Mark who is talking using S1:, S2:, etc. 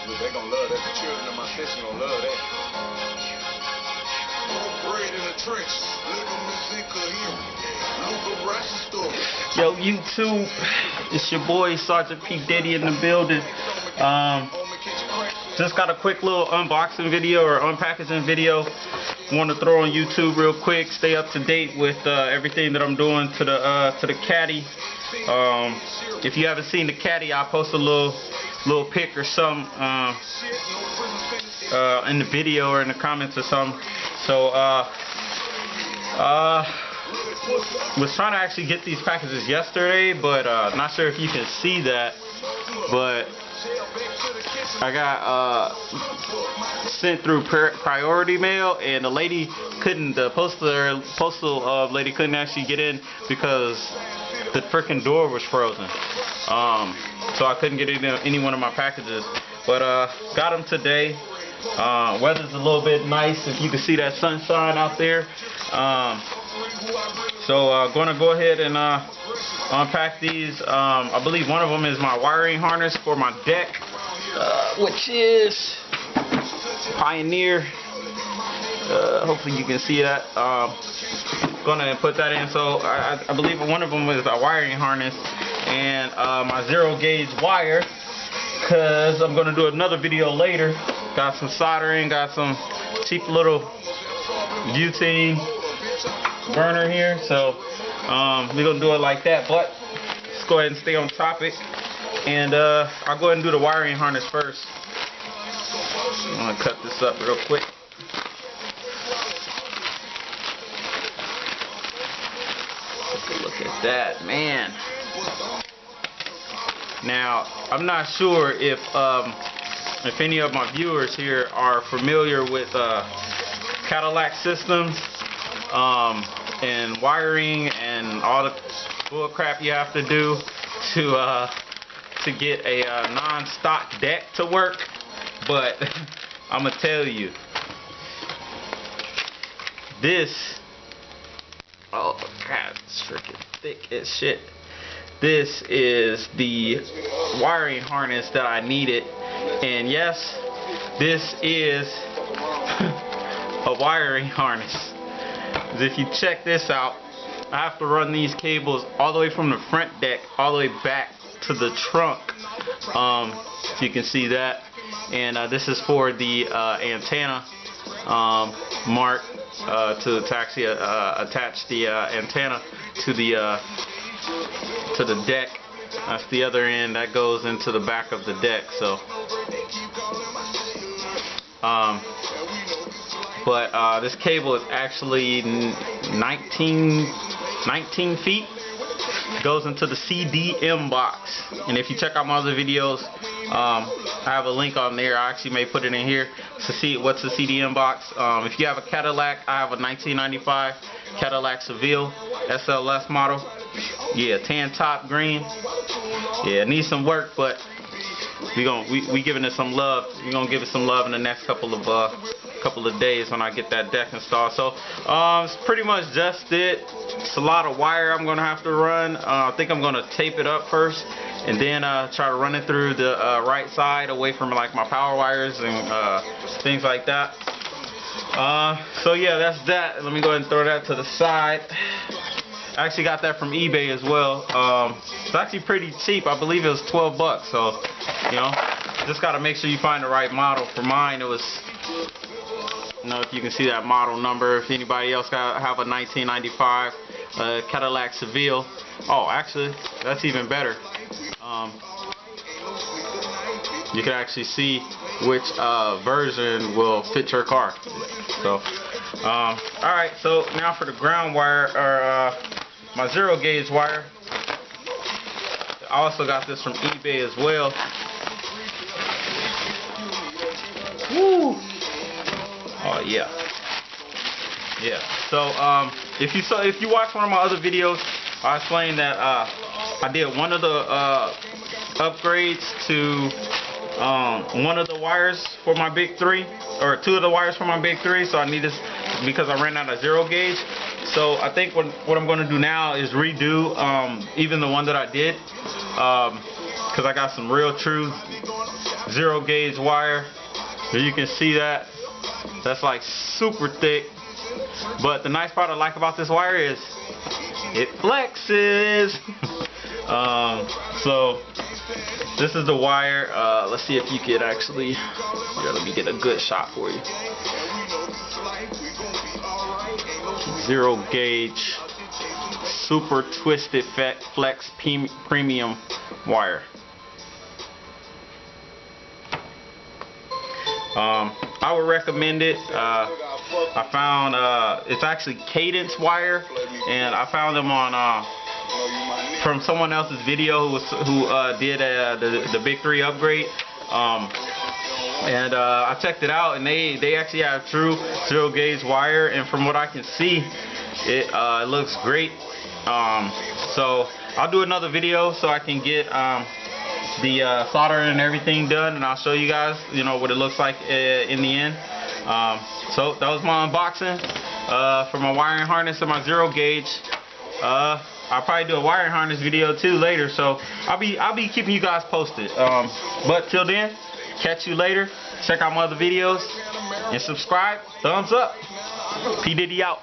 S1: Look, they gonna love that. The children in my section gonna love that.
S2: Yo, YouTube, it's your boy Sergeant P. Diddy in the building. Just got a quick little unboxing video or unpackaging video. Want to throw on YouTube real quick. Stay up to date with everything that I'm doing to the Caddy. If you haven't seen the Caddy, I'll post a little pic or something in the video or in the comments or something. So was trying to actually get these packages yesterday, but not sure if you can see that, but I got sent through priority mail, and the lady couldn't, the postal lady couldn't actually get in because the freaking door was frozen. So I couldn't get any one of my packages, but got them today. Weather's a little bit nice, if you can see that sunshine out there. So gonna go ahead and unpack these. I believe one of them is my wiring harness for my deck, which is Pioneer. Hopefully you can see that. Gonna put that in. So I believe one of them is a wiring harness, and my 0-gauge wire, because I'm gonna do another video later. Got some soldering, got some cheap little butane burner here, so we're gonna do it like that. But let's go ahead and stay on topic, and I'll go ahead and do the wiring harness first. I'm gonna cut this up real quick. Take a look at that, man. Now I'm not sure if any of my viewers here are familiar with Cadillac systems and wiring and all the bull crap you have to do to get a non-stock deck to work. But I'm gonna tell you, this, oh god, it's freaking thick as shit. This is the wiring harness that I needed, and yes, this is a wiring harness. If you check this out, I have to run these cables all the way from the front deck all the way back to the trunk. If you can see that, and this is for the antenna mark to actually attach the antenna to the deck. That's the other end that goes into the back of the deck. So but this cable is actually 19 feet. Goes into the CDM box, and if you check out my other videos, I have a link on there. I actually may put it in here to see what's the CDM box. If you have a Cadillac, I have a 1995 Cadillac Seville SLS model. Yeah, tan top, green. Yeah, it needs some work, but we giving it some love. We're gonna give it some love in the next couple of days when I get that deck installed. So it's pretty much just it. It's a lot of wire I'm gonna have to run. I think I'm gonna tape it up first, and then try to run it through the right side, away from like my power wires and things like that. So yeah, that's that. Let me go ahead and throw that to the side. I actually got that from eBay as well. It's actually pretty cheap. I believe it was 12 bucks. So, you know, just got to make sure you find the right model. For mine, it was, you know, if you can see that model number. If anybody else have a 1995 Cadillac Seville. Oh, actually, that's even better. You can actually see which version will fit your car. So, alright, so now for the ground wire, or my 0-gauge wire. I also got this from eBay as well. Woo! Oh yeah. Yeah. So if you watch one of my other videos, I explained that I did one of the upgrades to one of the wires for my big 3, or 2 of the wires for my big 3. So I need this because I ran out of 0-gauge. So I think what I'm going to do now is redo even the one that I did, because I got some real true 0 gauge wire. So you can see that. That's like super thick. But the nice part I like about this wire is it flexes. So this is the wire. Let's see if you could actually, here, let me get a good shot for you. 0 gauge, super twisted flex premium wire. I would recommend it. I found it's actually cadence wire, and I found them on from someone else's video who did the Big 3 upgrade. And I checked it out, and they actually have true 0 gauge wire, and from what I can see, it looks great. So I'll do another video so I can get the soldering and everything done, and I'll show you guys, what it looks like in the end. So that was my unboxing for my wiring harness and my 0 gauge. I'll probably do a wiring harness video too later, so I'll be keeping you guys posted. But till then, catch you later. Check out my other videos and subscribe. Thumbs up. P Diddy out.